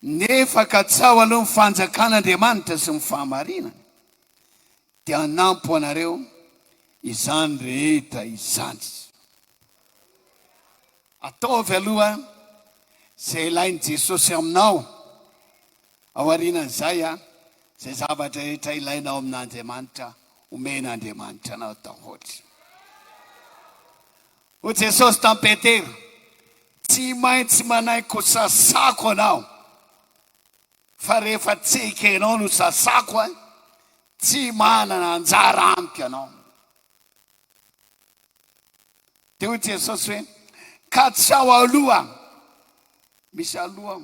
nefa ka tsao aloha ny fanjakan'Andriamanitra sy ny fahamarinana dia hanampo anareo izany rehetra izany. Ataovy aloha izay ilainy Jesosy aminao ao aorianan'izay izay zavatra rehetra ilainao amin'Andriamanitra omen'Andriamanitra anao daholo. Ho Jesosy tamin'i Petera, tsy maintsy manaiky ho sasako anao, fa rehefa tsika ianao no sasako tsy manana anjara amiko anao. Dia ho Jesosy hoe, ka tsy ao aloha, misy aloha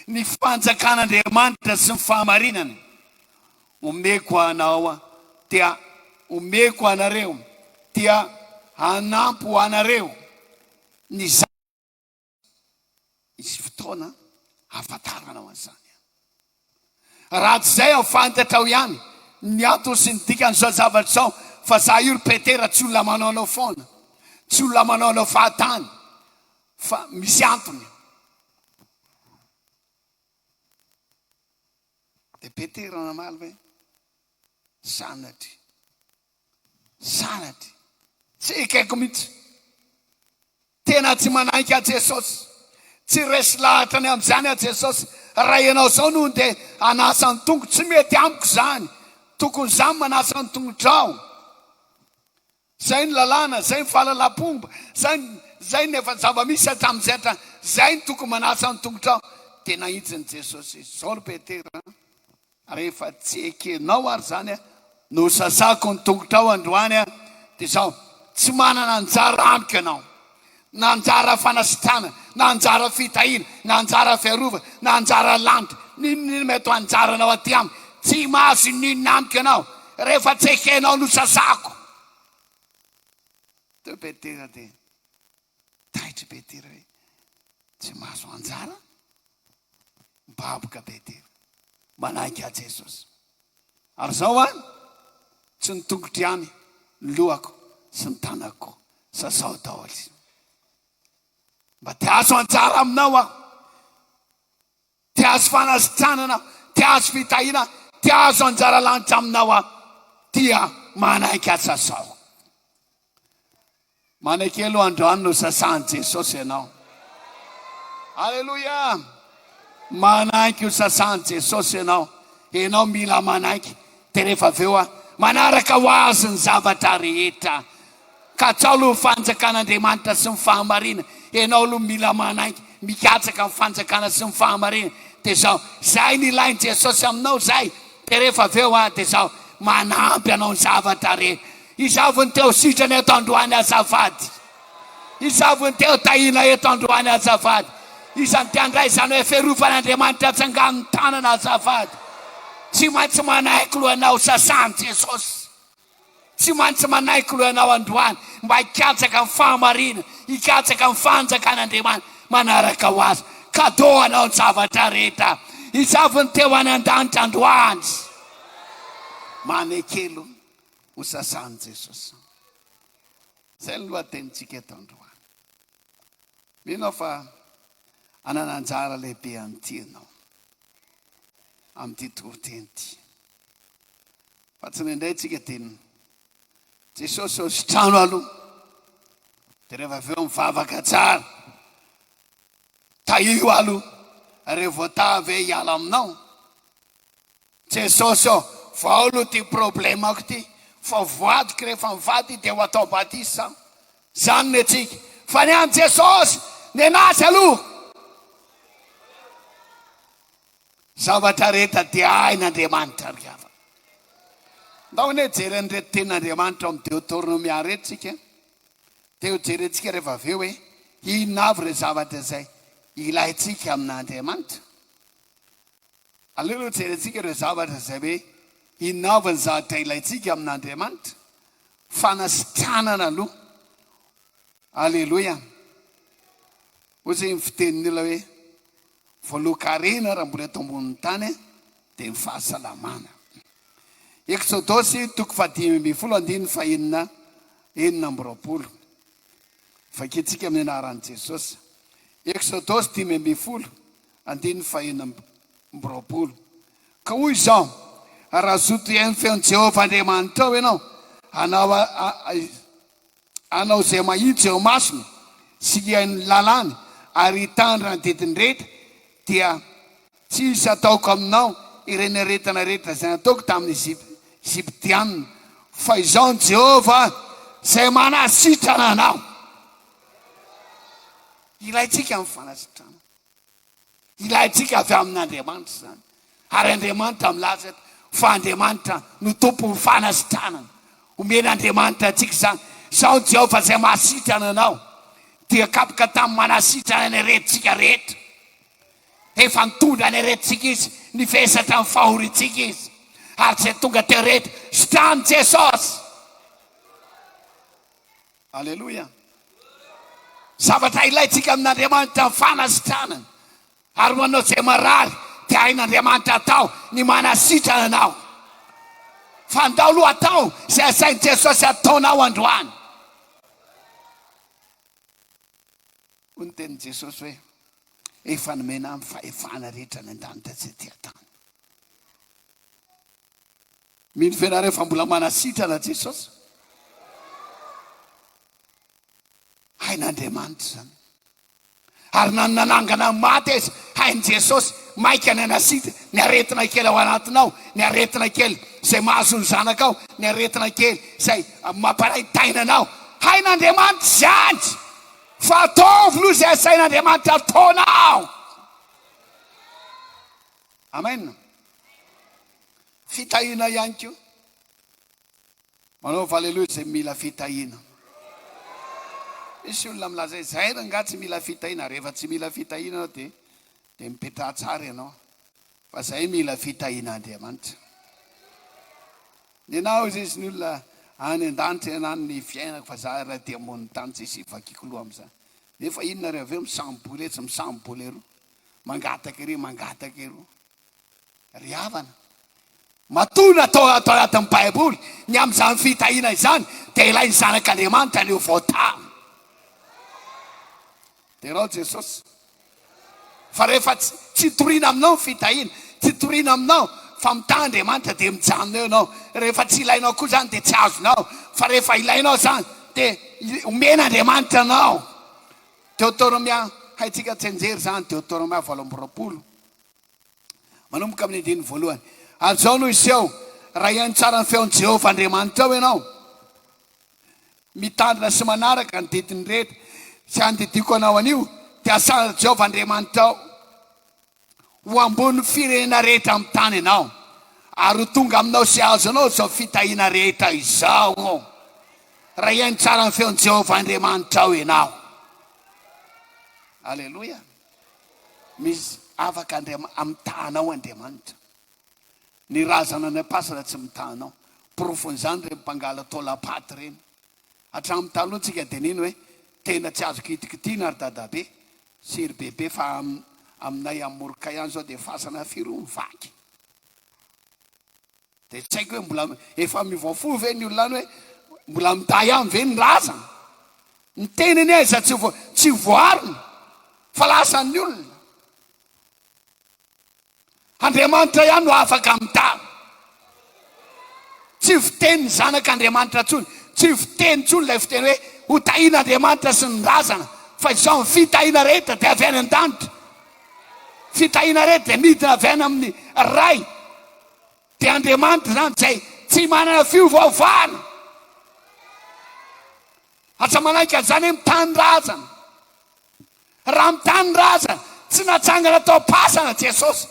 ny fanjakan'Andriamanitra sy ny fahamarinana omeko anao dia omeko anareo dia hanampo anareo ny isy fotoana hafantaranao an'izany. Raha tsy izay afantatra ao ihany ny antony sy ny dikan'izao zavatra izao, fa za io ry Petera tsy olona manaonao foana, tsy olona manaonao fahatany, fa misy antony. Dia Petera namaly hoe sanatry tsy ikaiko mihitsy, tena tsy manaiky a Jesosy, tsy resy lahatra ny amin'izany a Jesosy. Raha ianao zao noho dia anasa ny tongotra, tsy mety amiko zany, tokony za manasa ny tongotrao. Zay ny lalàna, zay ny fahalalam-pomba, zay ny efa zava-misy hatramin'izay zay ny tokony manasa ny tongotrao. Tena hitsiny Jesosy zao ry Petera, rehefa tsy ekenao ary zany no sasako ny tongotrao androany dia zao tsy manana anjara amiko ianao, na anjara fanasitrana, na anjara fitahina, na anjara fiarovana, na anjara lanitra, ninona mety anjaranao aty amiko, tsy mahazo ninona amiko ianao rehefa tsy ekenao no sasako. Teo Petera dia taitry Petera hoe tsy mahazo anjara, mibaboka Petera manaiky a Jesosy. Ary zao tsy ny tongotry ihany, ny lohako sy ny tanako sasao daholo. Mba te azo anjara aminao te azo fanasitranana, te azo fitahina, te azo anjara lanitra aminao dia manaiky a sasao. Manaiky aloha androany no sasahan Jesosy ianao. Alleluia. Manaiky ho sasahan Jesosy ianao. Ianao mila manaiky. Dia rehefa avy eo manaraka ho azy ny zavatra rehetra. Ka tsy ao aloha fanjakan'Andriamanitra sy ny fahamarina. Ianao aloha mila manaiky, mikatsaka ny fanjakana sy ny fahamarina. Dia zao, zay ny ilainy Jesosy aminao zay. Dia rehefa avy eo dia zao, manampy anao ny zavatra rehetra. Izavony teo sitrany eto androany azafady, izavony teo tahina eto androany azafady, izany tiandray izany hoe fiarovan'Andriamanitra atsangan'ny tanana azafady. Tsy maintsy manaiky lohanao sasany Jesosy, tsy maintsy manaiky lohanao androany mba hikatsaka ny fahamarina, hikatsaka ny fanjakan'Andriamanitra manaraka ho azy. Kadô anao ny zavatra rehetra, izavony teo any an-danitra androany, manekelo ho sasahan'i Jesosy. Izay ny lohatenitsika eto androany. Mino fa anana anjara lehibe amin'ity ianao amin'ity toriteny ity. Fa tsy nendray tsika dia Jesosy ao sitrano aloha, dia rehefa avy eo mivavaka tsara, tahio aloha, rehefa voatavy hiala aminao. Jesosy ao, vao aloha ty problemako ty, fa voadiko rehefa mivady dia ho atao batisa. Zany ny atsika, fa ny any Jesosy ny anazy aloha. Zavatra rehetra dia hain'Andriamanitra ry hafa. Ndao ny jery ny reto tenin'Andriamanitra amin'ny Deutéronomia reto tsika. Dia jerentsika rehefa avy eo hoe inona avy re zavatra izay ilaitsika amin'Andriamanitra. Aleo jerentsika ireo zavatra izay hoe inona avy ny zavatra ilaitsika amin'Andriamanitra. Fanasitranana aloha. Alleloia. Ozy ny fitenin'olona hoe voalokarena raha mbola eto ambonin'ny tany dia ny fahasalamana. Exodosy 5:20 fakitsika amin'ny anaran'i Jesosy. Exodosy 5:20 andiny fahina mroapolo ka hoy izao raha zoto iainy feon'i Jehovah Andriamanitra ao ianao anao zay mahitsy eo masony sy iainy lalàny ary hitandrina didiny rehetra dia tsy isy ataoko aminao ireny aretana rehetra zay nataoko tamin'ny Egyptianina fa izao ny Jehovah zay manasitrana anao. Ilaitsika amin'ny fanasitrana, ilaitsika avy amin'Andriamanitra zany, ary Andriamanitra milaza fa Andriamanitra no tompo fanasitrana, omen'Andriamanitra atsika zany. Izao ny Jehovah zay mahasitrana anao, dia kapoka tamin'ny manasitrana ny aretintsika rehetra. Efa nitondra ny aretintsika izy, nifesatra ny fahoritsika izy, ary zay tonga teo rehetra sitrany Jesosy. Alleluia. Zavatra ilaitsika amin'Andriamanitra ny fanasitrana, ary manao zay marary dia hain'Andriamanitra atao ny manasitrana anao. Fa andao aloha atao zay asain'i Jesosy ataonao androany. Hoy ny tenin'i Jesosy hoe efa nomena amin'ny fahefana rehetra ny an-danitra tsy tia-tany. Mino fianareo fa mbola manasitrana Jesosy. Hain'Andriamanitra zany. Ary nanangana maty izy, hain'i Jesosy maika ny anasitra ny aretina kely ao anatinao, ny aretina kely zay mahazo ny zanakao, ny aretina kely zay mamparaitaina anao. Hain'Andriamanitra zany, fa ataovy aloha zay asain'Andriamanitra ataonao. Amen. Fitahina ihany koa. Manao haleluya zay mila fitahina. Misy olona milaza zay nga tsy mila fitahina, rehefa tsy mila fitahina anao dia mipetraha tsara ianao. Fa zay mila fitahin'Andriamanitra. Ny anao izy ny olona any an-danitra ianao ny fiainako fa za raha dia ambony tany tsy hisy vakiko loha amin'izany. Nefa inona reo aveo misamboly etsy misamboly ero, mangataka ery mangataka ero. Ry havana. Matona atao anatin'ny Baiboly ny amin'izany fitahina izany dia ilay ny zanak'Andriamanitra ny ho voatany. Tenao Jesosy. Fa rehefa tsy toriana aminao fitahina, tsy toriana aminao fa mitany Andriamanitra dia mijanona eo ianao. Rehefa tsy ilainao koa zany dia tsy azonao, fa rehefa ilainao zany dia omen'Andriamanitra anao. Deutéronomia, haitsika tsenjery zany Deutéronomia 8:20. Manomboka amin'ny andiny voalohany. Ary zao no iseho raha ihany tsara ny feon'i Jehovah Andriamanitra ao ianao, mitandrina sy manaraka ny didiny rehetra sy andidiko anao anio, dia asana Jehovah Andriamanitra ao ho ambony firenena rehetra amin'ny tany ianao, ary ho tonga aminao sy azo anao zao fitahina rehetra izao. Raha ihany tsara ny feon'i Jehovah Andriamanitra ao ianao. Alleluia. Misy afaka amin'ny tanao Andriamanitra. Ny razana ny pasana tsy mitanao. Profon'izany reny mpangala taolapaty reny. Hatramin'ny taloha tsika dia nino hoe tena tsy azo kitikitiana ary dadabe siry bebe, fa aminay amorika ihany zao dia fasana firoa mivaky. Dia tsy haiko hoe mbola efa mivoafo ve ny olona hoe mbola miday ihany ve ny razana. Ny tenany aiza tsy voarina fa lasan'ny olona. Andriamanitra ihany no afaka mitany. Tsy fiteny zanak'Andriamanitra tsony, tsy fiteny tsony ilay fiteny hoe ho tahin'Andriamanitra sy ny razana, fa izao ny fitahina rehetra dia avy any an-danitra. Fitahina rehetra dia midina avy any amin'ny ray. Dia Andriamanitra zany zay tsy manana fiovaovana. Asa manaiky zany hoe mitany razana. Raha mitany razana tsy natsangana tao pasana Jesosy,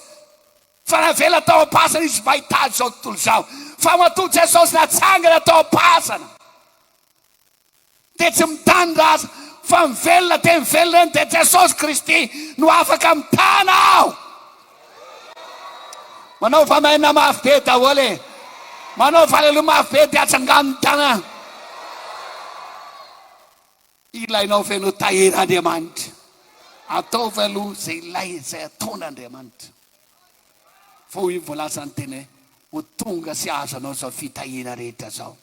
fa navela tao pasana izy mba hitady zao tontolo zao. Fa matoa Jesosy natsangana tao pasana dia tsy mitany razana, fa mivelona dia mivelona dia Jesosy Kristy no afaka mitana ao. Manao fa maina mafy be daholo, manao fa aleluia mafy be dia atsangano ny tanàna. Ilainao ve no tahiran'Andriamanitra? Ataovy aloha zay ilay zay ataon'Andriamanitra. Fa hoy voalaza ny teny hoe ho tonga sy azo anao zao fitahina rehetra zao.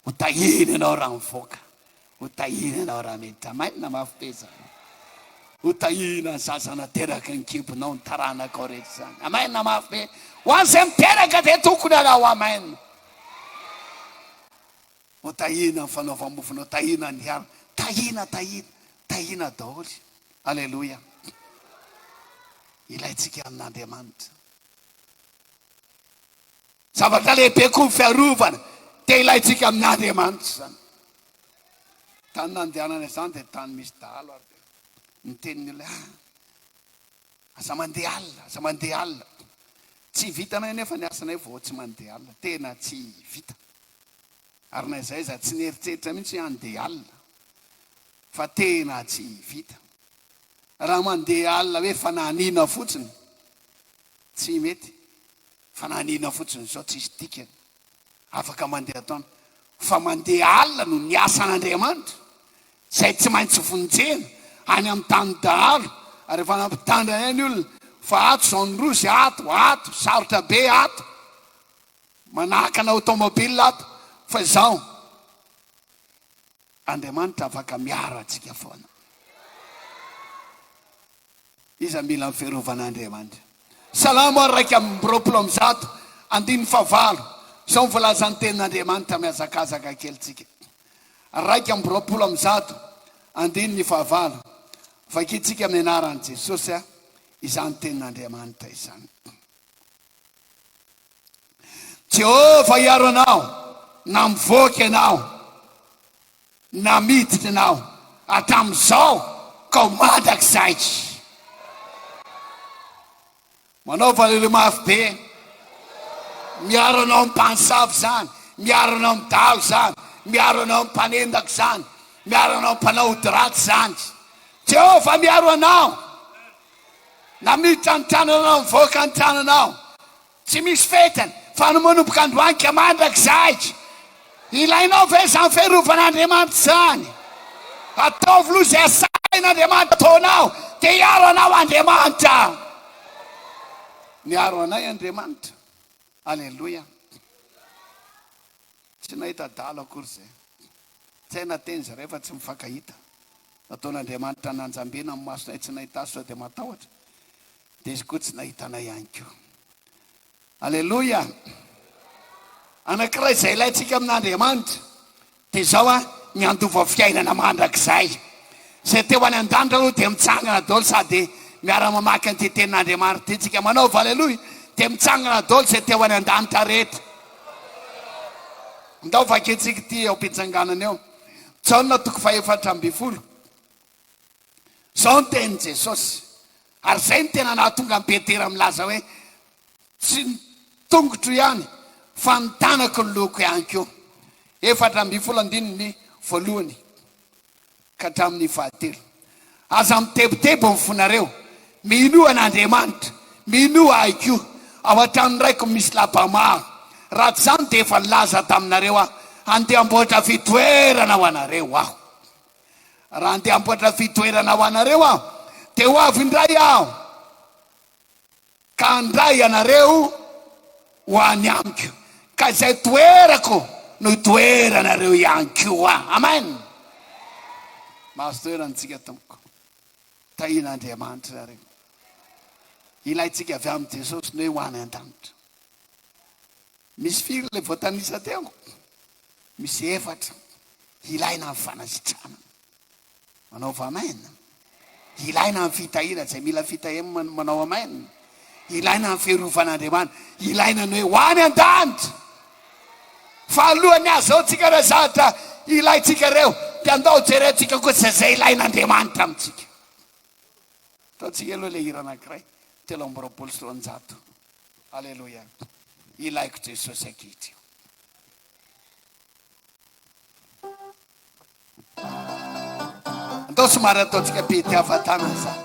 Ho tahina anao raha mivoaka, ho tahina anao raha mety. Maina mafy be zany. Utahina sasana teraka ny kibonao ny taranako rehetra zany. Amen mafy be. Ho an'izay miteraka dia tokony alao amen. Utahina ny fanaovam-mofonao, tahina ny ara. Tahina daholy. Alleluia. Ilaitsika amin'Andriamanitra. Zavatra lehibe koa ny fiarovana dia ilaitsika amin'Andriamanitra zany. Tany nandehanana izany dia tany misy dahalo ary ny tenin'olona asa mandeha alina. Tsy vitanay nefa ny asanay vao tsy mandeha alina. Tena tsy vita. Ary na izay za tsy nieritreritra mihitsy andeha alina. Fa tena tsy vita. Raha mandeha alina hoe fanahiniana fotsiny tsy mety. Fanahiniana fotsiny zao tsisy dikany. Afaka mandeha taona. Fa mandeha alina no ny asan'Andriamanitra. Zay tsy maintsy vonjena any amin'ny tany dahalo. Ary efa nampitandra ny olona fa ato zao ny rosy ato sarotra be ato. Manahaka na automobile ato. Fa zao Andriamanitra afaka miaro antsika foana. Iza mila ny fiarovan'Andriamanitra. Salamo raika amin'ny 20:9. Zao mivolazan'ny tenin'Andriamanitra miazakazaka kelitsika. 2:9. Vakitsika amin'ny anaran'i Jesosy izany tenin'Andriamanitra izany. Jehova hiaro anao, na mivoaka ianao, na miditra ianao, hatramin'izao ka ho mandrakizay. Manao valelo mafy be. Miaro anao amin'ny mpansavy zany, miaro anao amin'ny dalo zany, miaro anao amin'ny mpanendaka zany, miaro anao amin'ny mpanao odiraty zany. Jehova miaro anao. Na miditra ny tranonao, mivoaka ny tranonao. Tsy misy fetany, fa no manomboka androany ka mandrakizay. Ilainao ve izany fiarovan'Andriamanitra zany? Ataovy loha izay asain'Andriamanitra ataonao, dia hiaro anao Andriamanitra. Miaro anay Andriamanitra. Alleluia. Tsy nahita dalo akory zay. Tsy hay nateny zareo fa tsy mifankahita. Nataon'Andriamanitra nanjambena amin'ny masonay tsy nahita azy sao dia matahotra. Dia izy koa tsy nahitanay ihany koa. Alleluia. Anankiray izay ilaitsika amin'Andriamanitra dia zao ny andova fiainana mandrakizay. Zay teo any an-danitra aloha dia mitsangana daholo sady miara-mamaky an'ity tenin'Andriamanitra ity tsika manaova. Alleluia. Dia mitsangana daholo zay teo any an-danitra rehetra. Ndao vaketsika ity ao am-pitsanganana eo. Jaona 4:20. Zao ny tenin' Jesosy. Ary zay ny tena nahatonga ny Petera milaza hoe tsy ny tongotro ihany fa ny tanako ny loko ihany koa. 4:1 ka hatramin'ny 13. Aza mitebotebo ny fonareo, mino an'Andriamanitra, mino aiko ao an-trano raiko misy lapa-maro. Raha tsy zany dia efa nilaza taminareo andeha amboatra fitoerana ho anareo aho. Raha andeha amboatra fitoerana ho anareo aho dia ho avy indray aho ka andray anareo ho any amiko, ka izay toerako no toeranareo ihany koa. Amen. Mahazo toerantsika tompoko. Tahin'Andriamanitra reo. Ilaitsika avy amin'ny Jesosy no hoe ho any an-danitra. Misy firy le voatanisa teo? Misy 4. Ilaina amin'ny fanasitrana. Manaova amen. Ilaina amin'ny fitahina, zay mila fitahina manao amen. Ilaina amin'ny fiarovan'Andriamanitra. Ilaina ny hoe ho any an-danitra. Fa alohany azy ao tsika raha zatra ilaitsika reo dia andao jerentsika koa zay ilain'Andriamanitra amintsika. Ataontsika aloha le hira anankiray 3:20. Alleluia. Ilaiko Jesosy ankehitriny. Andao somary ataontsika pety-hafatana zany.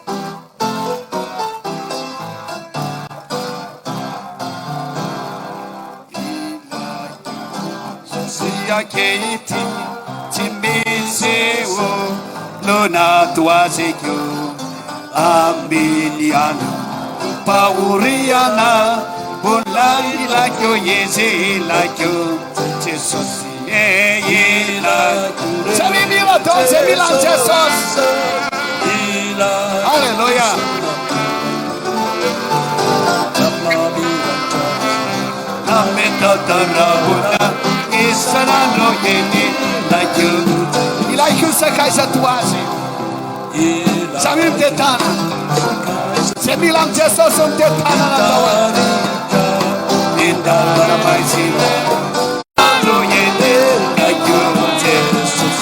Ankehitriny tsy misy olona toaziko amin'ny andro mpahoriana. Mbola ilako izy ilako Jesosy ilako. Sa mimira to zay milan'ny Jesosy. Hallelujah. Like you say, Kaisa Tuazi. Samim Tetana. Semilam Jesosum Tetana. In the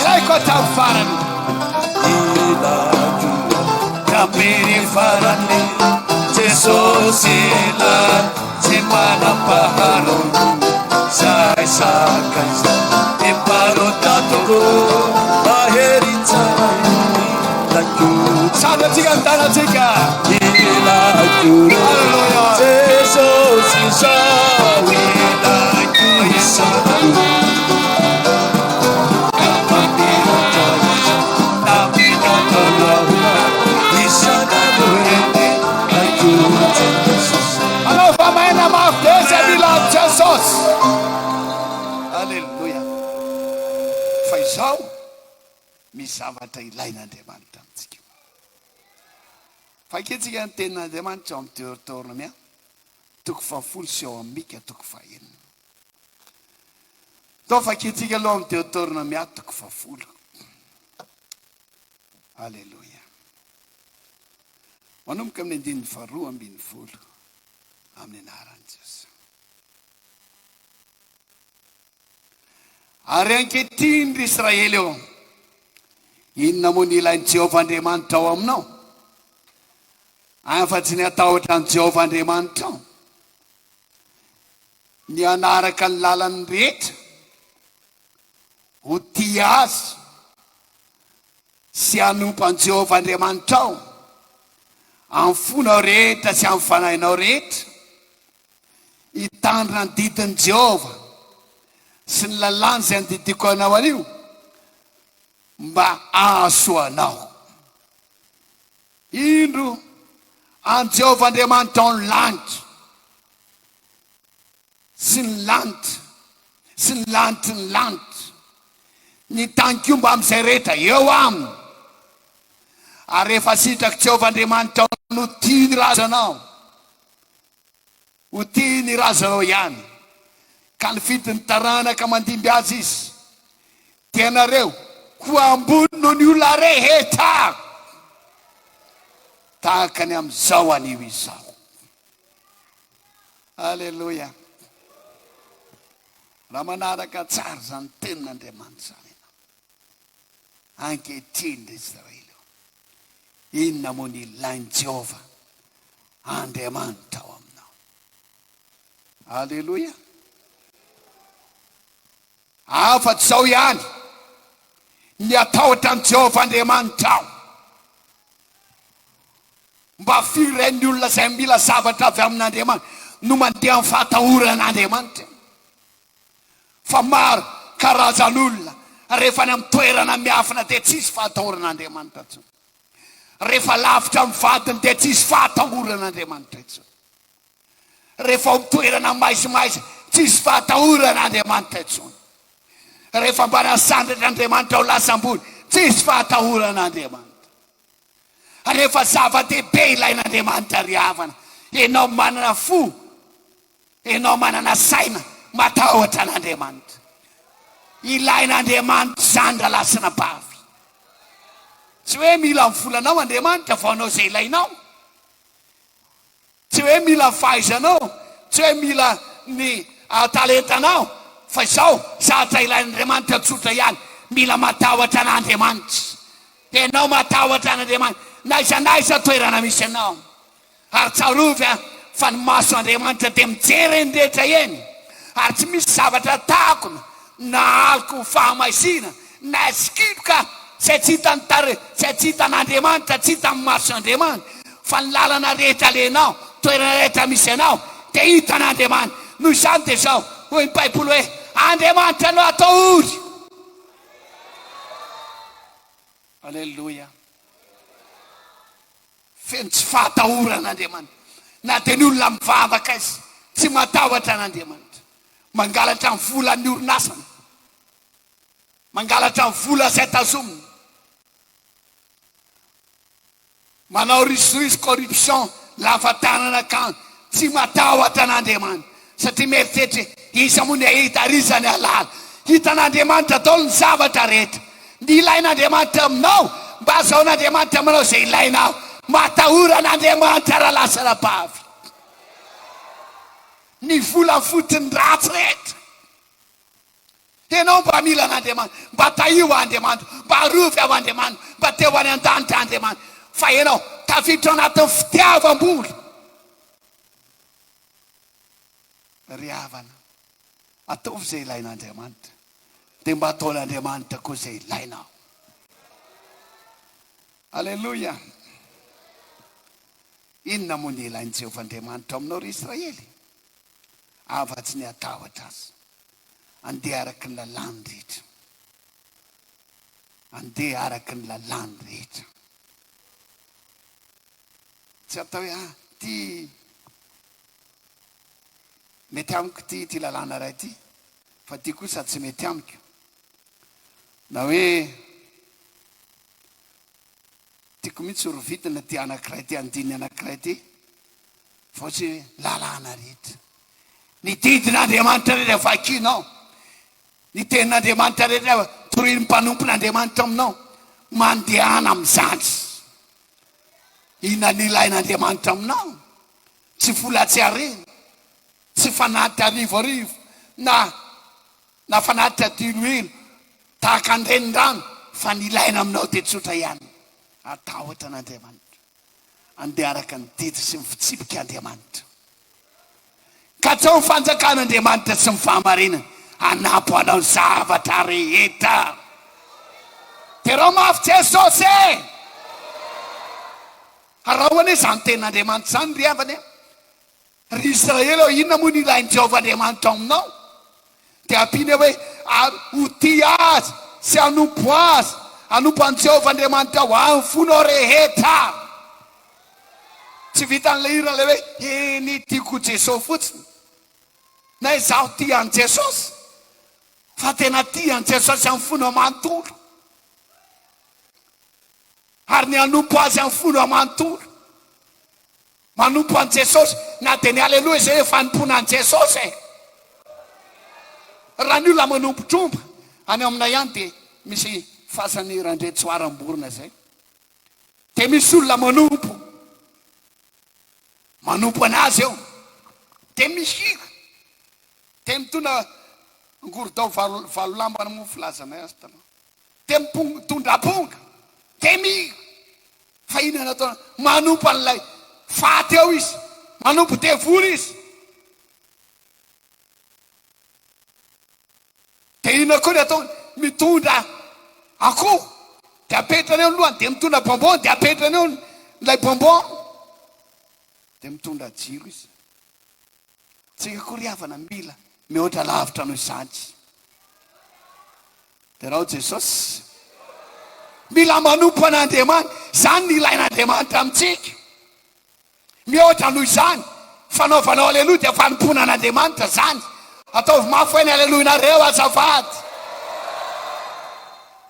like what I'm faran. Kapiri farani. Jesosila. Semana paharo. Sai sakai. Imparo tatugo. Aherita. Sana chica, tana chica. Hallelujah. Jesus is all we like you. Hallelujah. Faisal, misavata ilaina demanta. Fakitsika ny tenin'Andriamanitra amin'ny teotorona mia toko fahafolo sy eo amin'ny mika toko fahaenina. Tao fakitsika aloha amin'ny teotorona mia toko fahafolo. Halleluja. Manomboka amin'ny andininy faharoa ambin'ny folo amin'ny anaran'i Jesosy. Ary ankehitriny ry Israely eo, inona moa ny ilain'i Jehovah Andriamanitra ao aminao? Afa-tsy ny atahotra ny Jehovah Andriamanitra ao. Ny anaraka ny lalany rehetra, ho tia azy, sy hanompo an Jehovah Andriamanitra ao, amin'ny fonao rehetra sy amin'ny fanahinao rehetra, hitandrina ny didin'i Jehovah sy ny lalàny izay nodidiko anao anio, mba ahasoanao. Indro an Jehovah Andriamanitra ao ny lanitra, sy ny lanitra, sy ny lanitra ny lanitra, ny tankiomba amin'izay rehetra eo aminy. Ary rehefa sitraky Jehovah Andriamanitra ao no tia ny razanao, ho tia ny razanao ihany, ka ny fitiny taranaka mandimby azy izy, tianareo ho ambony noho ny olona rehetra, tahaka ny amin'izao anio izao. Halleluja. Raha manaraka tsara zany tenin'Andriamanitra zany ianao, ankehitriny ry Israely, inona moa ny ilain'i Jehovah Andriamanitra ao aminao? Halleluja. Afa-tsy izao ihany ny atahotra ny Jehovah Andriamanitra ao, mba firen'ny olona izay mila zavatra avy amin'Andriamanitra no mandeha amin'ny fahatahoran'Andriamanitra. Fa maro karazan'olona rehefa ny amin'ny toerana miafina dia tsisy fahatahoran'Andriamanitra intsony. Rehefa lavitra amin'ny vadiny dia tsisy fahatahoran'Andriamanitra intsony. Rehefa amin'ny toerana maizimaizina tsisy fahatahoran'Andriamanitra intsony. Rehefa mba nasandratr'Andriamanitra ao lasam-bony tsisy fahatahoran'Andriamanitra. Rehefa zava-dehibe ilain'Andriamanitra ry havana, ianao manana fo, ianao manana saina, matahotra an'Andriamanitra. Ilain'Andriamanitra zandra lasina bavy. Tsy hoe mila mivolanao Andriamanitra vao anao izay ilainao, tsy hoe mila fahaizanao, tsy hoe mila ny talentanao, fa izao zatra ilain'Andriamanitra tsotra ihany, mila matahotra an'Andriamanitra. Ianao matahotra an'Andriamanitra naiza toerana misy anao, ary tsarovy fa ny maso Andriamanitra dia mijery ny rehetra eny, ary tsy misy zavatra takona na aloko fahamaizina na skipoka izay tsy hitan'Andriamanitra, tsy hitan'ny maso Andriamanitra, fa ny lalana rehetra alenao, toerana rehetra misy anao dia hitan'Andriamanitra. Noho izany dia izao hoy ny Baiboly hoe Andriamanitra no atao ory. Halleluja. Feno tsy fahatahoran'Andriamanitra, na dia ny olona mivavaka izy tsy matahotra an'Andriamanitra. Mangalatra ny vola ny orinasana, mangalatra ny vola izay tazominy, manao risoriso corruption lafa tanana kan tsy matahotra an'Andriamanitra satria mieritreritra isa moa ny ahita rizany alala hitan'Andriamanitra daholo ny zavatra rehetra ny ilain'Andriamanitra aminao mba azahoan'Andriamanitra aminao zay ilainao matahoran'Andriamanitra raha lasa rabavy ny vola fotony ratsy rehetra ianao mba mila an'Andriamanitra mba tahio Andriamanitra mba arovy av Andriamanitra mba teo any an-danitra Andriamanitra fa ianao tafiditra anatin'ny fitiavam-boly ry havana ataovy zay ilain'Andriamanitra dia mba ataon'Andriamanitra koa zay ilainao. Alleluia. Inona moa ny ilain'i Jehovahandriamanitra aminao ry Israely? Afa-tsy ny atahotra azy, andeha araky ny lalàny rehetra, andeha araky ny lalàny rehetra, tsy atao hoe ty mety amiko ty lalàna ray ty fa ty kosa tsy mety amiko, na hoe tiako mihitsy horovitina ty anankiray ty andiny anankiray ty fa ohatsy lalàna rehetra. Ny didin'Andriamanitra rehetra vakinao, ny tenin'Andriamanitra rehetra torohin'ny mpanompon'Andriamanitra aminao, mandehana amin'izany. Inona ny ilain'Andriamanitra aminao? Tsy vola tsy harena, tsy fanatitra arivoarivo na fanatitra diloilo tahaka ny renirano, fa ny ilaina aminao dia tsotra ihany. Atahotra an'Andriamanitra, andeha araka ny didy sy ny fitsipika Andriamanitra, ka atsao ny fanjakan'Andriamanitra sy ny fahamarinana anapo anao ny zavatra rehetra. Terao mafy Jesosy e! Arahoana izany tenin'Andriamanitra izany ry havana ry Israely ao, inona moa ny ilain'i Jehovahandriamanitra aminao? Dia ampiana hoe ho tia azy sy hanompo azy, hanompo an'i Jehovahandriamanitra ho amin'ny fonao rehetra. Tsy vitan'ilay hira ilay hoe ny tiako Jesosy fotsiny, na izaho tia an'i Jesosy, fa tena tia an'i Jesosy amin'ny fonao manontolo, ary ny hanompo azy amin'ny fonao manontolo, manompo an'i Jesosy na dia ny aleloha izay hoe fanompona an'i Jesosy e. Raha ny olona manompo tromba any aminay ihany dia misy fasany randretsoaram-borona zay, dia misy olona manompo anazy eo, dia misika, dia mitondra ngorodao valo lambana moa filazanay azy taloha, dia mitondra ponga, dia miha fa inona natao manompo an'ilay faty eo izy, manompo devoly izy. Dia inona koa ny atao mitondra akoho, dia apetrany eo ny lohany, dia mitondra bonbon, dia apetrany eo ilay bonbon, dia mitondra jiro izy. Tsika koa ry havana mila mihoatra lavitra noho izany. Dia raha Jesosy mila manompo an'Andriamanitra, izany ny ilain'Andriamanitra amintsika. Mihoatra noho izany, fanaovanao aleloha dia fanompona an'Andriamanitra izany. Ataovy mafy hoe ny alelohinareo azafady.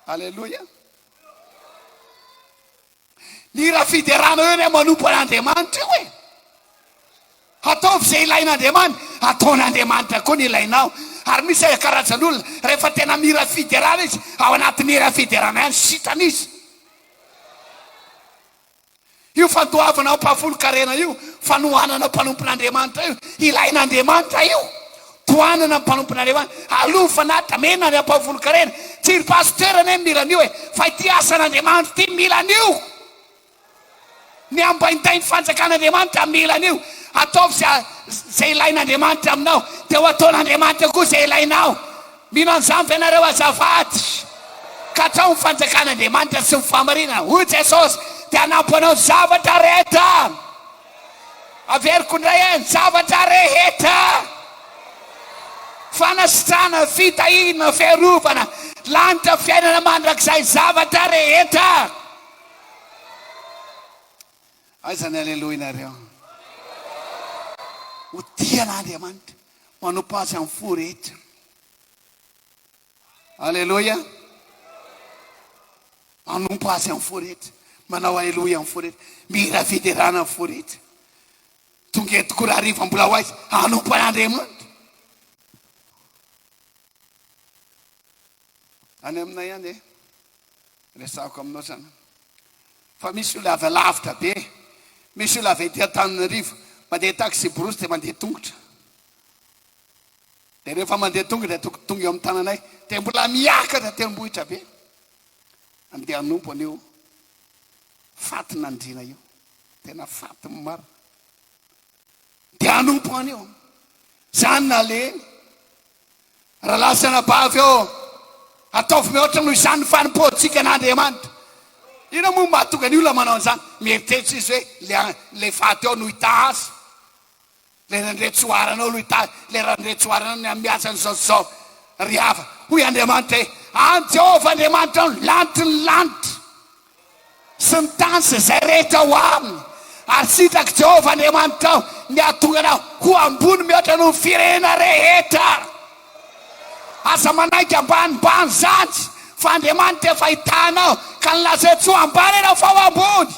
Aleluia. Ny raha fiderana eo ny manompo an'Andriamanitra io e. Ataovy izay ilain'Andriamanitra, ataon'Andriamanitra koa ny ilainao. Ary misy karazan'olona rehefa tena mira fiderana izy, ao anaty mira fiderana ihany sitana izy. Io fantoavanao mpahafolo-karena io, fanohanana mpanompon'Andriamanitra io, ilain'Andriamanitra io. Tohanana mpanompon'Andriamanitra, aloha fanatitra mena ny mpahafolo-karena, tsy ry pasterana milan'io e, fa ity asan'Andriamanitra ity milan'io. Ny ambaintainy fanjakan'Andriamanitra milan'io. Ataovy izay ilain'Andriamanitra aminao, dia ho ataon'Andriamanitra koa izay ilainao. Mino an'izany fa ianareo azafady, ka atrao ny fanjakan'Andriamanitra sy ny fahamarinana. Hoy Jesosy dia hanampy anao zavatra rehetra. Averiko indray ny zavatra rehetra. Fanasitrana, fitahina, fiarovana, lanitra fiainana mandrakizay zavatra rehetra. Aiza ny aleloha inareo? Ho tia an'Andriamanitra, manompo azy amin'ny fo rehetra. Aleluia. Manompo azy amin'ny fo rehetra, manao aleloia amin'ny forety, mira fiderana amin'ny forety. Tonga eto raha riva mbola ho aizy anompo an'Andriamanitra. Any aminay any resako aminao sana. Fa misy olona avy lavitra be, misy olona avy etỳ Antananarivo, mandeha taxi brosy dia mandeha tongotra. Dia rehefa mandeha tongotra tonga eo amin'ny tananay, dia mbola miakatra tendrombohitra be. Andeha hanompo an'io faty nandriana io, tena faty maro. Dia hanompo an'io, zany naleny. Raha lasana bavy eo, ataovy mihoatra noho izany fanompoantsika an'Andriamanitra. Ino moa mahatonga ny olona manao an'izany? Mieritreritra izy hoe le faty eo no hita azy. Le randretsoaranao no hita azy. Le randretsoaranao ny amiazany zao riava. Hoy Andriamanitra hoe, any Jehovah Andriamanitra ny lanitry ny lanitra sy ny tany sy izay rehetra ho aminy. Ary sitraky Jehovah Andriamanitra ny ahatonga anao ho ambony mihoatra noho ny firenena rehetra. Aza manaiky ambanimbany zany, fa Andriamanitra efa hitanao ka nilaza tsy ho ambany ianao fa ho ambony.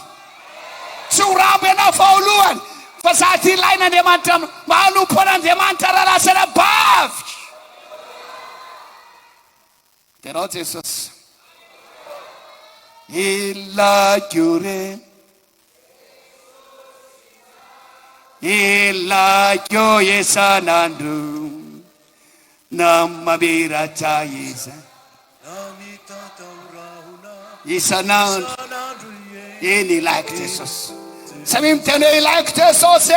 Tsy ho rambo ianao fa ho lohany. Fa zaty ilain'Andriamanitra mahanompo an'Andriamanitra raha lasana bavy. Terao Jesosy. Ilako re, ilako isan'andro namamiratra izany. Isan'andro eny ilaiko Jesosy. Samy miteny hoe ilaiko Jesosy.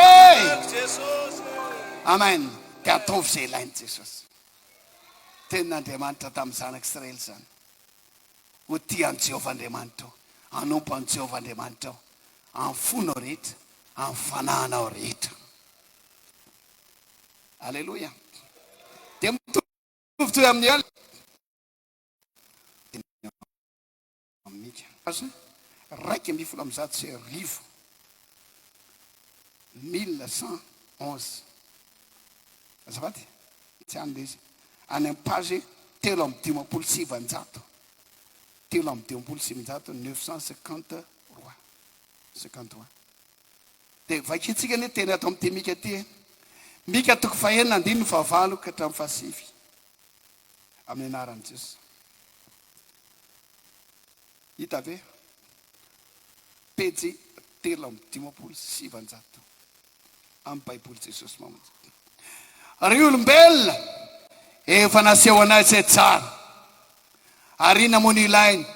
Amen. Dia ataovy izay ilainy Jesosy. Tenin'Andriamanitra tamin'ny zanaka Israely zany. Ho tia an Jehovah Andriamanitra, hanompo an Jehovah Andriamanitra, amin'ny fonao rehetra, amin'ny fanahinao rehetra. Alleluia. Dia mitovy amin'ny elo. Raika amby folo amby zato sy arivo 1111. Azafady, tsy an'ilay izy. Any amin'ny page 3:700. 3:700, 953. 53. Dia vakitsika ny teny ato amin'ny Mika ty. Mika 4:9-9 ka hatramin'ny 7 amin'ny anaran'i Jesosy. Hita ve? Pejy 3:700 amin'ny Baiboly Jesosy mamonjy. Ry olombelona efa naseho anazy tsara. Ary inona moa ny ilainy?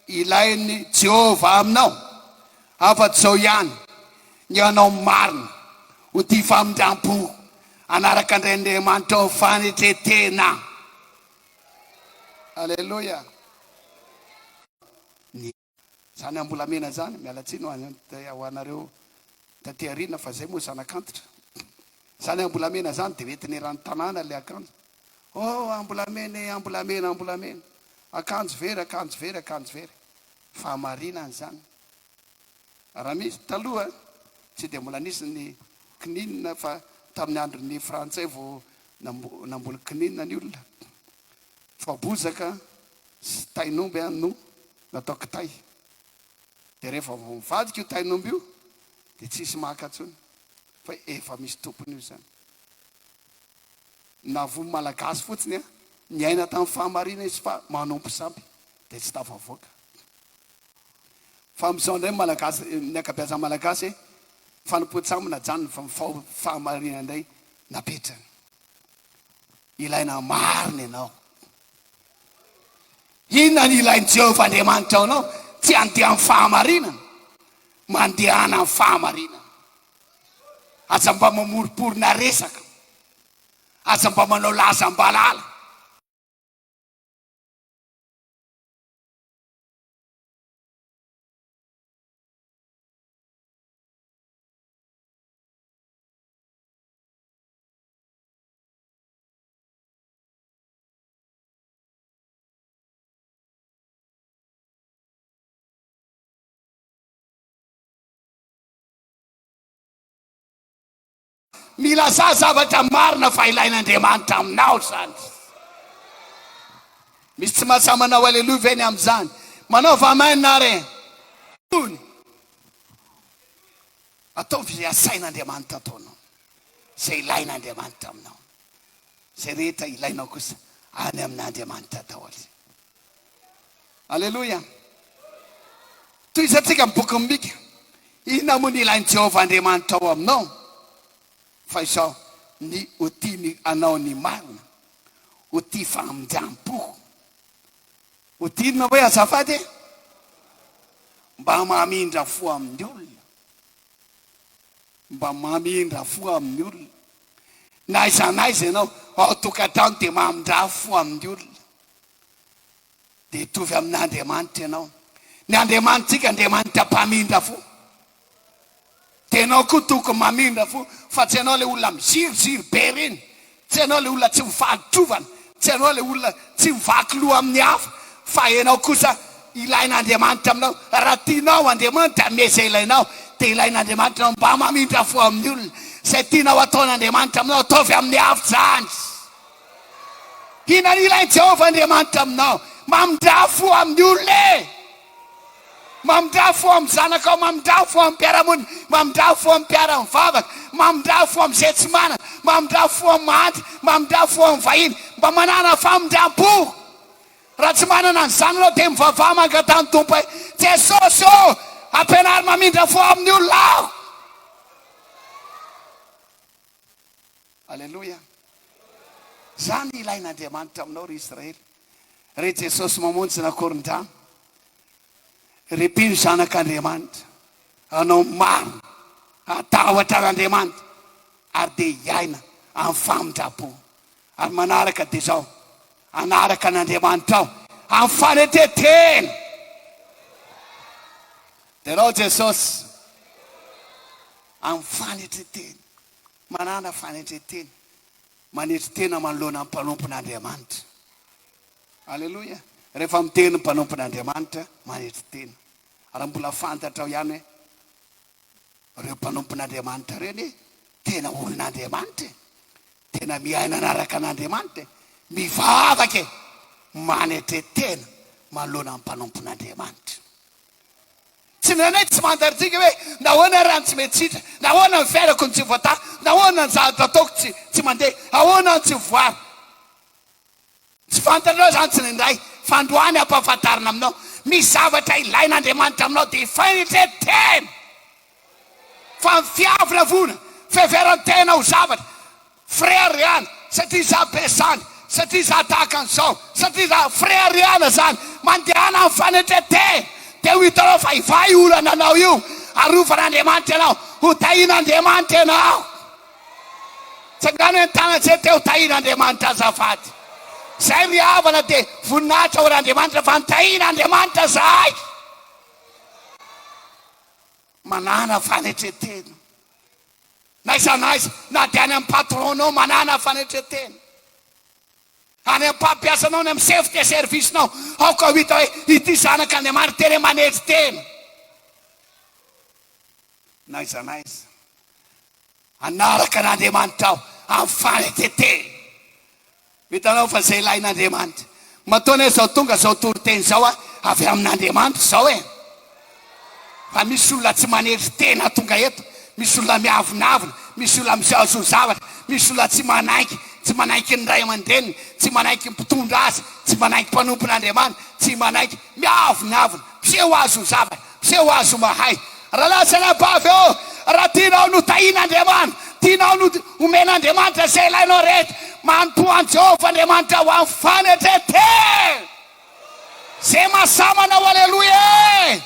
Ilainy Jehovah aminao. Afa-tsy zao ihany, ny anao marina ho tia famindrampo anaraka Andriamanitra ao fanetretena. Alleluia. Zany ambolamena zany, mialatsiny ho anareo taty arina fa zay moa zanak'antitra. Zany ambolamena zany dia entiny rano tanàna le akanjo. Oh, ambolamena, ambolamena, ambolamena. Akanjo very, akanjo very, akanjo very. Fa marinany zany. Raha misy taloha, tsy dia mbola nisy ny kininina fa tamin'ny andron'ny frantsay vao namboly kininina ny olona. Fa bozaka sy tainomby no natao kitay. Dia rehefa vao mivadika io tainomby io, dia tsisy makatsony. Fa efa misy tompony io zany. Na vo malagasy fotsiny ny aina tamin'ny fahamarina izy fa manompo sampy, dia tsy tafavoaka. Fa amin'izao indray malagasy, ny ankabeazan'ny malagasy, fanompoan-tsamina janony fa fahamarina indray napetrany. Ilaina marina ianao. Inona ny ilain'i Jehovah Andriamanitra ao anao? Tsy handeha amin'ny fahamarinana, mandehana amin'ny fahamarinana. Aza mba mamoriporina resaka, aza mba manao lazam-balala. Mila zavatra marina fa ilain'Andriamanitra aminao zany. Misy tsy mahasamanao aleluia ve ny amin'izany? Manao va amen na re? Ataovy izay asain'Andriamanitra ataonao, izay ilain'Andriamanitra aminao, izay rehetra ilainao kosa any amin'Andriamanitra daholo. Alleloia. Toy izatsika miboky mibika, inona moa ny ilain'i Jehovah Andriamanitra ao aminao? Fa izao ny ho tiany anao ny marina, ho tia famindraam-po, ho tiana hoe azafady mba mamindra fo amin'ny olona, mba mamindra fo amin'ny olona. Na aiza naiza ianao ao tokantrano dia mamindra fo amin'ny olona, dia tovy amin'Andriamanitra ianao. Ny Andriamanitsika Andriamanitra mpamindra fo. Tenao koa tokony mamindra fo, fa tsy ianao le olona miziriziry be reny, tsy ianao le olona tsy mifaly-trovana, tsy ianao le olona tsy mivaky loha amin'ny hafa, fa ianao kosa ilain'Andriamanitra aminao. Raha tianao Andriamanitra meza ilainao, dia ilain'Andriamanitra mba mamindra fo amin'ny olona. Izay tianao ataon'Andriamanitra aminao, ataovy amin'ny hafitra zany. Inona ny ilain'i Jehovah Andriamanitra aminao? Mamindra fo amin'ny olona, mamindra fo amin'ny zanakao, mamindra fo amin'ny mpiaramonina, mamindra fo amin'ny mpiara-mivavaka, mamindra fo amin'izay tsy manana, mamindra fo amin'ny mahantra, mamindra fo amin'ny vahiny, mba manana famindram-po. Raha tsy manana an'izany anao dia mivavaha mangatany Tompo hoe Jesosy ô, ampianary mamindra fo amin'ny olona aho. Alleloia. Zany ilain'Andriamanitra aminao ry Israely. Re Jesosy mamonjy na koron-drano, repino zanak'Andriamanitra, anao maro atahotra an'Andriamanitra, ary dia hiaina amin'ny famindram-po. Ary manaraka dia zao, anaraka an'Andriamanitra ao amin'ny fanetetena. Dia rao Jesosy amin'ny fanetetena, manana fanetetena, manetitena manoloana amin'ny mpanompon'Andriamanitra. Alleluia. Rehefa miteny mpanompon'Andriamanitra manetitena. Raha mbola fantatra ihany hoe ireo mpanompon'Andriamanitra reny tena olon'Andriamanitra, tena miaina anaraka an'Andriamanitra, mivavaka manetitena manoloana amin'ny mpanompon'Andriamanitra. Tsy nanay tsy mandaritsika hoe nahoana rano tsy metsitra, nahoana ny fiainako ny tsy voata, nahoana ny zavatra ataoko tsy mandeha, ahoana ny tsy voary. Tsy fantanao zany tsy nindray, fandroany ampahafantarina aminao. Misy zavatra ilain'Andriamanitra aminao dia fanetetena. Fa fiavina vona, fiheveran-tena ho zavatra. Frère ihany, satria za besany, satria za tahaka an'izao, satria za frère ihany zany, mandehana amin'ny fanetetena. Dia ho hitanao fa ivay olana anao io, arovan'Andriamanitra ianao, ho tahin'Andriamanitra ianao. Tsangano hoe ny tana tsy teo tahin'Andriamanitra azafady. Zay ry havana dia voninahitra ho an'Andriamanitra, fa nitahin'Andriamanitra zahay. Manana fanetretena. Na iza naiza, na dia any amin'ny patronao manana fanetretena. Any amin'ny mpampiasanao, ny amin'ny chef de service-nao, ao ka hita hoe ity zanak'Andriamanitra tena manetitena. Na iza naiza, anaraka an'Andriamanitra ao amin'ny fanetetena. Hitanao fa izay ilain'Andriamanitra. Matoana hoe zao tonga zao toriteny zao avy amin'Andriamanitra zao e. Fa misy olona tsy manetitena tonga eto, misy olona miavinavina, misy olona mizahazo zavatra, misy olona tsy manaiky ny ray aman-dreniny, tsy manaiky ny mpitondra azy, tsy manaiky mpanompon'Andriamanitra, tsy manaiky miavinavina, mpiseho azo zavatra, mpiseho azo mahay. Raha lasana bavy eo, raha tianao no tahin'Andriamanitra, tianao no omen'Andriamanitra izay ilainao rehetra, mantoany Jehovah Andriamanitra ho amin'ny fanetetena. Zay mahasamanao, alleloia.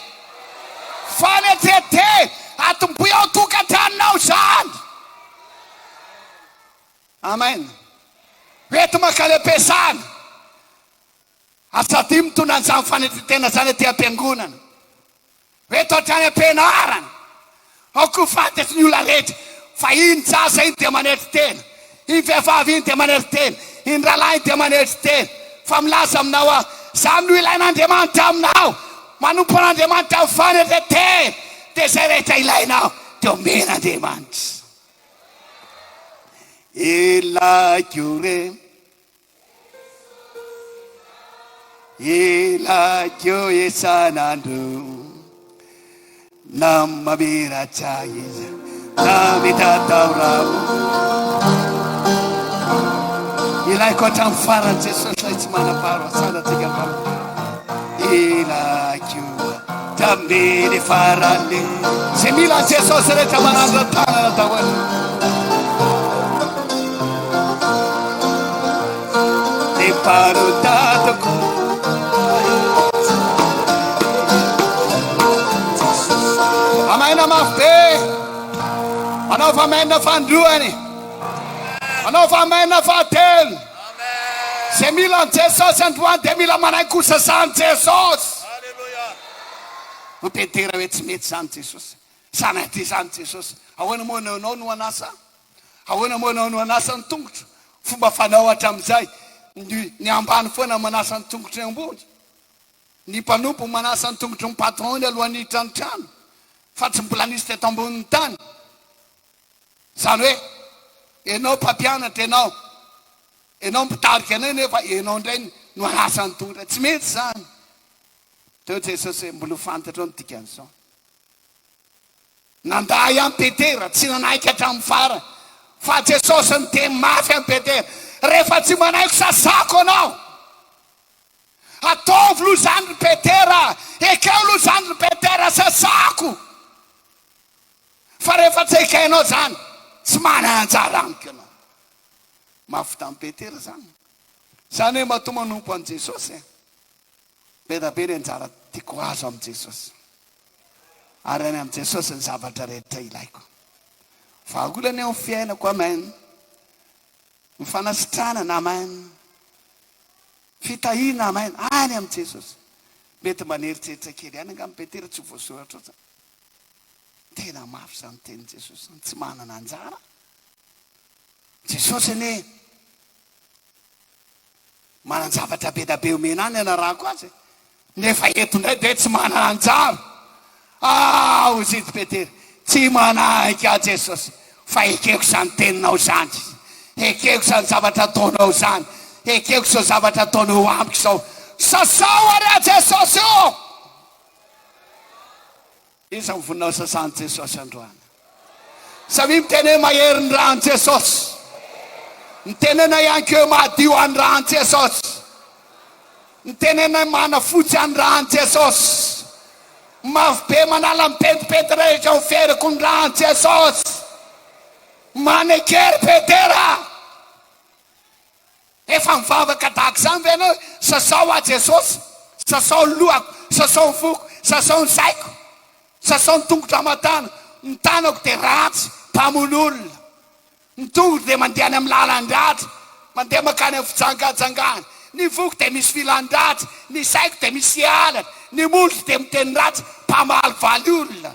Fanetetena, atomboy ao tokantranonao zany. Amen. Reto makale-pesana, asaty mitondra an'izany fanetetena zany aty am-piangonana. Reto hatrany am-pianarana, ao koa fantatry ny olona rehetra fa iny jasa iny dia manetitena, iny vehivavy iny dia manetitena, iny ralahy iny dia manetitena. Fa milaza aminao aho, zany no ilain'Andriamanitra aminao, manompo an'Andriamanitra amin'ny fanetetena, dia izay rehetra ilainao dia omen'Andriamanitra. Ilako re, ilako isan'andro, na mamiratra izy na mitataoramo ilaiko hatramin'ny farany Jesosy lay tsy manam-paharoa tsika ilako taminy farany zay mila Jesosy rehetra manandra tanana daholo ny mparodadako amaina mafy be anao fa maina fandroany anao fa maina fahatelo zay mila Jesosy androany dia mila manaiky kosa zany Jesosy mipetera hoe tsy mety zany Jesosy sanaty zany Jesosy ahoana moa anao no anasa ahoana moa anao no anasa ny tongotro fomba fanao hatramin'izay ny ambany foana manasa ny tongotro ny ambony ny mpanompo manasa ny tongotro ny patron ny alohan'ny tranotrano fa tsy mbola nisy teto ambonin'ny tany zany hoe enao mpampianatra enao mpitarika anay nefa enao indray no anasa ny tongotro tsy mety zany teo Jesosy mbola fantatra nytika an'izao nanda ihany Petera tsy nanaiky hatramin'ny fara fa Jesosy ny teny mafy amin'ny Petera rehefa tsy manaiko sasako anao ataovy loha zany ry Petera ekeo loha zany ry Petera sasako fa rehefa tsy ekainao zany tsy mana anjara amiko anao mafy tamin'ny Petera zany hoe mato manompo an' Jesosy be da be ny anjara tiako azo amin'i Jesosy ary any amin'i Jesosy ny zavatra rehetra ilaiko vahaolany ao fiainako amen ny fanasitranana amen fitahina amen any amin'i Jesosy mety maneritseritra kely any nga amin'ny Petera tsy voasoratra oatra tena mafy zany teny Jesosy tsy manana anjara Jesosy ane manan-javatra be da be omena any anarako azy nefa eto indray dia tsy manana anjara ozity Petera tsy manaiky a Jesosy fa ekeko zany teninao zany ekeko zany zavatra ataonao zany ekeko zao zavatra ataonao amiko zao sasao ary a Jesosy io izy mivoninao sasany Jesosy androany samy miteny mahery ny rano Jesosy mitenena ihany keo mahadio any rano Jesosy mitenena mana fotsy any rano Jesosy mafy be manala mipetipety rehetra ho feriko ny rano Jesosy manekery Petera efa mivavaka tahaka zany ve anao sasao a Jesosy sasao ny lohako sasao ny foko sasao ny saiko sasao ny tongotra amatana ny tanako dia ratsy mpamon'olona ny tongotro dia mandeha any amin'ny lalan-dratra mandeha makany amin'ny fitsangatsangana ny foko dia misy filan-dratsy ny saiko dia misy alana ny molotro dia miteny ratsy mpamalivaly olona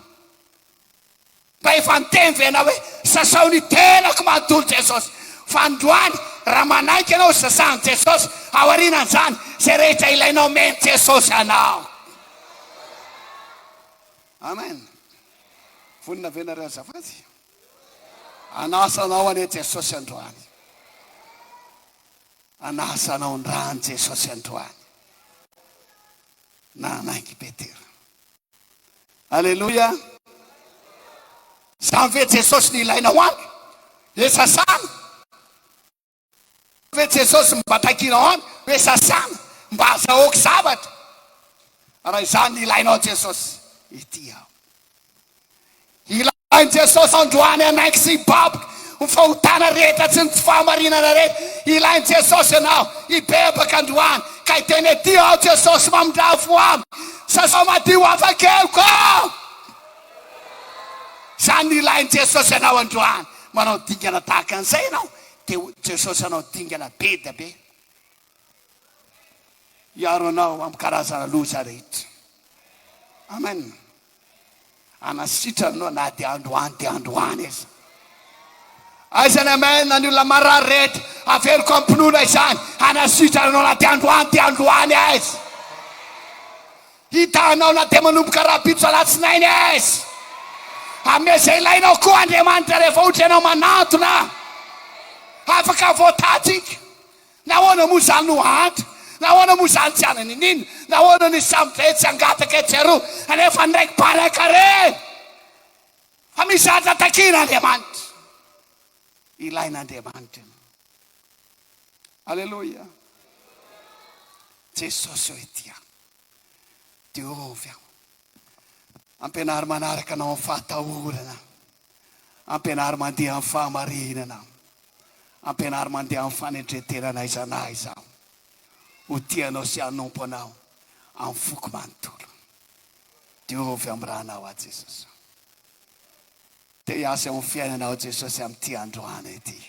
mba efa nyteny vena hoe sasao ny tenako manontolo Jesosy fa androany raha manaiky ianao sasany Jesosy ao aorianan'izany zay rehetra ilainao meny Jesosy anao amen vonina venareo azafady anasanao ane Jesosy androany anasanao ny rano Jesosy androany na anaiky Petera alleloia zany ve Jesosy ny ilainao any le sasana ve Jesosy mibatakinao any hoe sasana mba azahoako zavatra raha izany ny ilainao Jesosy ity aho ilainy Jesosy androany anaiky sy hibaboka ny fahotana rehetra tsy ny tsy fahamarinana rehetra ilainy Jesosy anao hibebaka androany ka hiteny ety ao Jesosy mamindrafo amy sasao madio afakeko zany ny ilainy Jesosy anao androany manao dingana tahaka an'izay anao dia Jesosy anao dingana be da be iaro anao amin'ny karazana loza rehetra amen anasitra anao na dia androany izy aizany amen na ny olona marary rehetra averiko amin'ny mpinoana izany anasitra anao na dia androany aizy hitanao na dia manomboka raha-pitso alatsinainy aizy ame zay ilainao koa Andriamanitra rehefa ohatra ianao manatona afaka voatatsika nahoana moa zany no antra nahoana moa zany tsy anany nino nahoana ny samby be tsy angataka tsy aroa anefa ndraiky mpanakare Hamizatra takin'Andriamanitra. Ilain'Andriamanitra. Alleluia. Jesosy eo ity aho. Diovy aho. Ampianary manaraka anao amin'ny fahatahorana. Ampianary mandeha amin'ny fahamarinana. Ampianary mandeha amin'ny fanetreterana izanaiza aho. Ho tianao sy hanompo anao amin'ny foko manontolo. Diovy amin'ny raha anao a Jesosy. Te hiasa amin'ny fiainanao Jesosy amin'ity androany ity.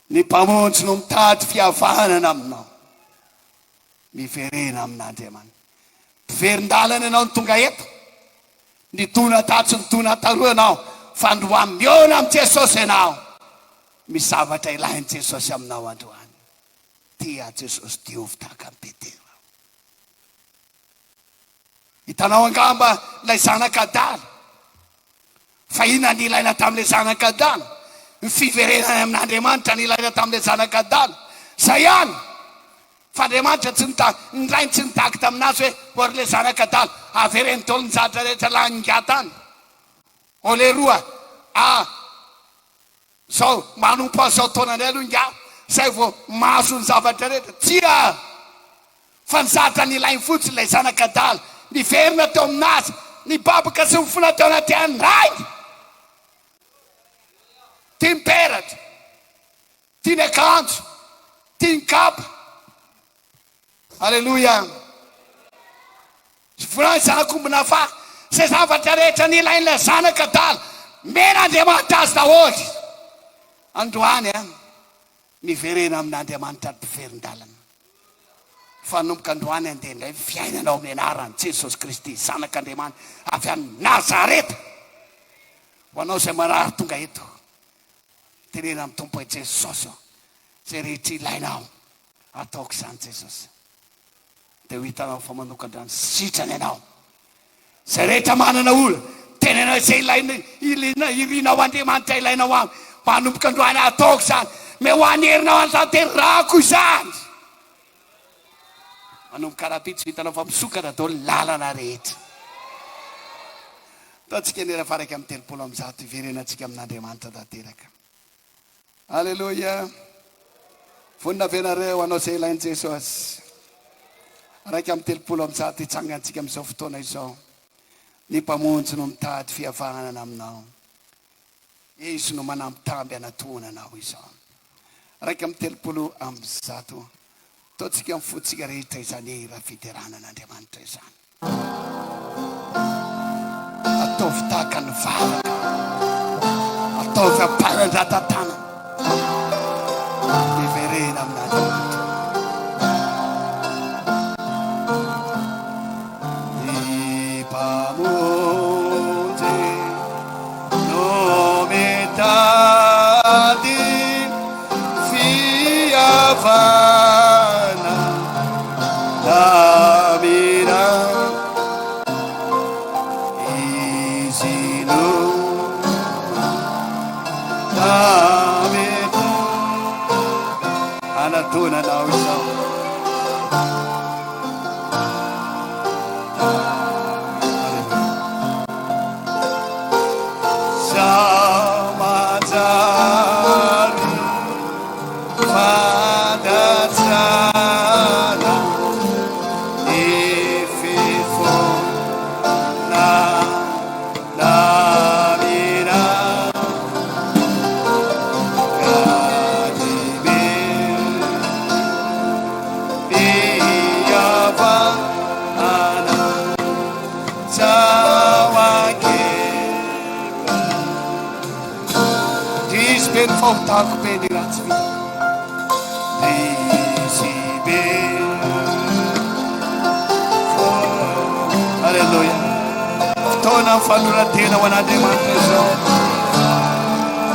Ny mpamonjy no mitady fihavanana aminao. Miverena amin'Andriamanitra. Mpiverin-dalana ianao ny tonga eto. Ny tona tatsy ny tona taroa ianao. Fa androany miona amin'ny Jesosy ianao. Misy zavatra ilainy Jesosy aminao androany. Tia Jesosy diovy tahaka ny Petera. Hitanao angamba ilay zanak'Adala. Fa inona ny ilaina tamin'ilay zanak'Adala? Ny fiverenana amin'Andriamanitra ny ilaina tamin'ilay zanak'Adala. Zay ihany. Fa Andriamanitra tsy ny rainy tsy nitaky taminazy hoe ory ilay zanak'Adala avereny tolo ny zatra rehetra lahy ngatany. O le roa zao manompo azy zao taona indray aloha nga zay vao mahazo ny zavatra rehetra. Tsia fa ny zatra ny ilainy fotsiny ilay zanak'Adala. Niverina teo aminazy. Ny babaka sy mifona teo anaty andray. Tia miperatra. Tia ny akanjo. Tia ny kapa. Alleluia. Volany zanakombona fa zay zavatra rehetra ny ilain'ilay zanak'Adala mena Andriamanitra azy daholo. Androany miverena amin'Andriamanitra mpiverin-dalana. Fanomboka androany andeha indray fiainanao amin'ny anarany Jesosy Kristy zanak'Andriamanitra avy amin'ny Nazareta. Ho anao izay marary tonga eto. Tenena amin'ny Tompo Jesosy zay rehetra ilainao ataoko izany Jesosy. Dia ho hitanao fa manokandrany sitrany ianao. Zay rehetra manana olona tenenao izay irinao Andriamanitra ilainao aminy. Manomboka androany ataoko izany. Me ho anerinao anatanterahako izany. Manomboka rapitsy vitanao fa misokatra daholo lalana rehetra. Ataontsika nera faraka amin'ny 30 iverenantsika amin'Andriamanitra tanteraka. Alleluia. Vonina venareo anao izay ilainy Jesosy. Raika amin'ny 30 hitsangantsika amin'izao fotoana izao. Ny mpamonjy no mitady fihavanana aminao. Izy no manambitamby anatona anao izao. Raika amin'ny 30 ataontsika mifotsika rehetra izany raha fiteranan'Andriamanitra izany. Ataovy tahaka ny valaka. Ataovy amparan-dratantana. Miverena amin'Andriamanitra. Ny mpamonjy no mitady fihavana damina izy no damina anatonanao izao. Voltako be ny ratsy vita. Risibe. Alleluia. Fotoana amin'ny fanoratena ho an'Andriamanitra izao.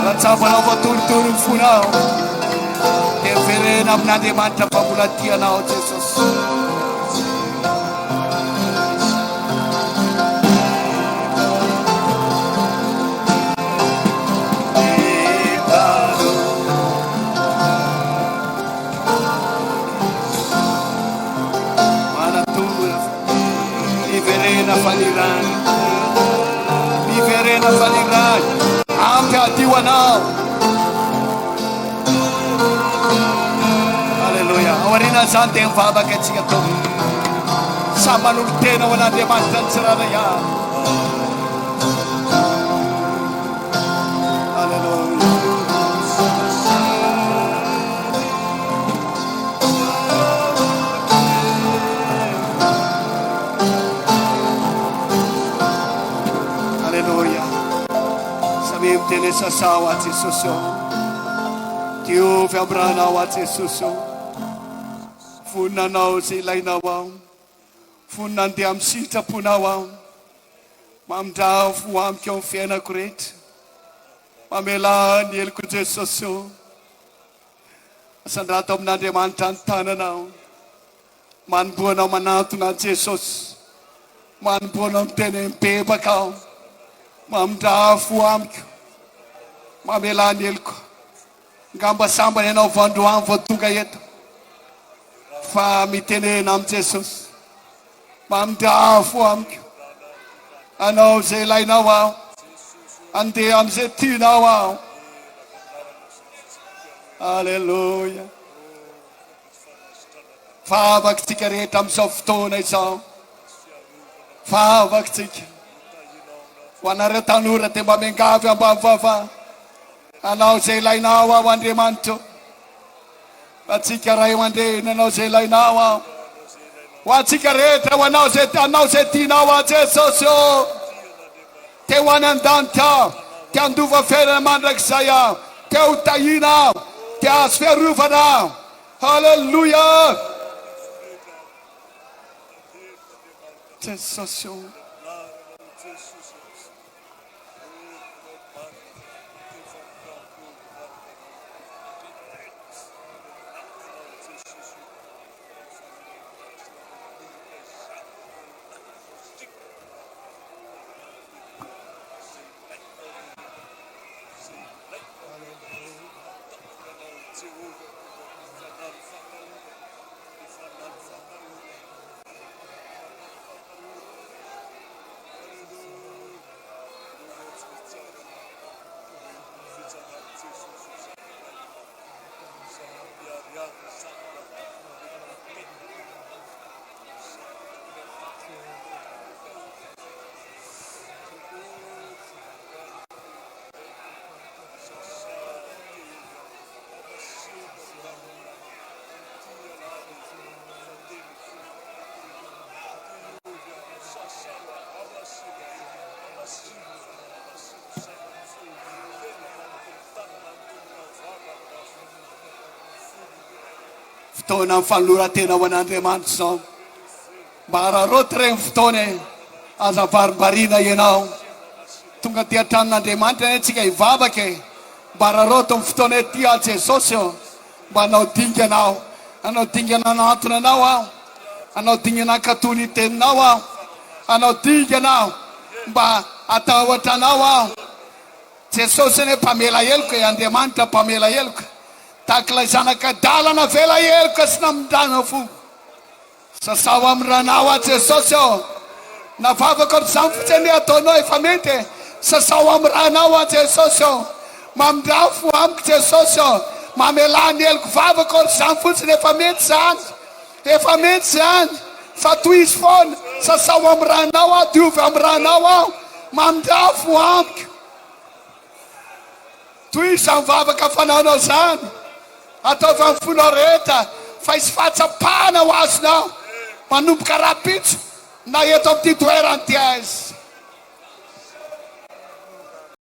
Ratsavanao vatoritory ny fonao. Dia verena amin'Andriamanitra fa mbola tianao Jesosy. Fanirana, mi verena anao. Alleluia. Aoriana zany dia mivavaka antsika tao. Samy manolo tena ho an'Andriamanitra ny tsirairay avy. Alleluia. Alleluia. Samy miteny sasao ho azy Jesosy eo. Diovy amranao ho azy Jesosy eo. Voninanao izay ilainao ao. Vonina andeha amin'ny sitraponao ao. Mamindra fo amiko eo amin'ny fiainako rehetra. Mamela ny heliko Jesosy eo. Asandrato amin'Andriamanitra ny tananao. Manomboanao manantona Jesosy. Manomboanao miteny mibebaka ao. Mamindra fo amiko. Mamela ny heliko. Ngamba sambany ianao vandroany vao tonga eto. Fa mitenena amin'ny Jesosy. Mamindra fo amiko. Anao izay ilainao ao. Andeha amin'izay tianao ao. Alleluia. Vavakantsika rehetra amin'izao fotoana izao. Vavakantsika. Ho anareo tanora dia mba miangavy ambavava. Anao izay ilainao ao Andriamanitra. Atsika ray aman-dreny anao izay ilainao ao. Ho antsika rehetra ho anao izay tianao ao Jesosy eo. Te ho any an-danitra. Te handova fiainana mandrakizay aho. Te ho tahina aho. Te azo fiarovana aho. Halleluja. Jesosy eo. Fotoana fanoloran-tena ho an'Andriamanitra izao. Mba hararoty regny fotoana azavaribariana ianao. Tonga ty an-tranon'Andriamanitra antsika hivavaka e. Mba hararoty amin'ny fotoana ety a Jesosy eo. Mba hanao dinganao. Hanao dingana anatona anao aho. Hanao dingana katony teninao aho. Hanao dinganao. Mba atahotra anao aho. Jesosy ane mpamela heloka e. Andriamanitra mpamela heloka. Takilay zanak'adalana vela heloka sy namindrana fo. Sasao amin'ny ranao a Jesosy eo. Navavaka n'izany fotsiny ataonao efa mety. Sasao amin'ny ranao a Jesosy eo. Mamindra fo amiko Jesosy eo. Mamela ny heliko vavaka n'izany fotsiny efa mety zany. Efa mety zany. Fa toy izy foana. Sasao amin'ny ranao a. Diovy amin'ny ranao ao. Mamindra fo amiko. Toy izy amin'ny vavaka fanaonao zany. Ataovy amin'ny fonao rehetra. Fa isy fahatsapahana ho azonao. Manomboka rapitso. Na eto amin'ity toerany ty azy.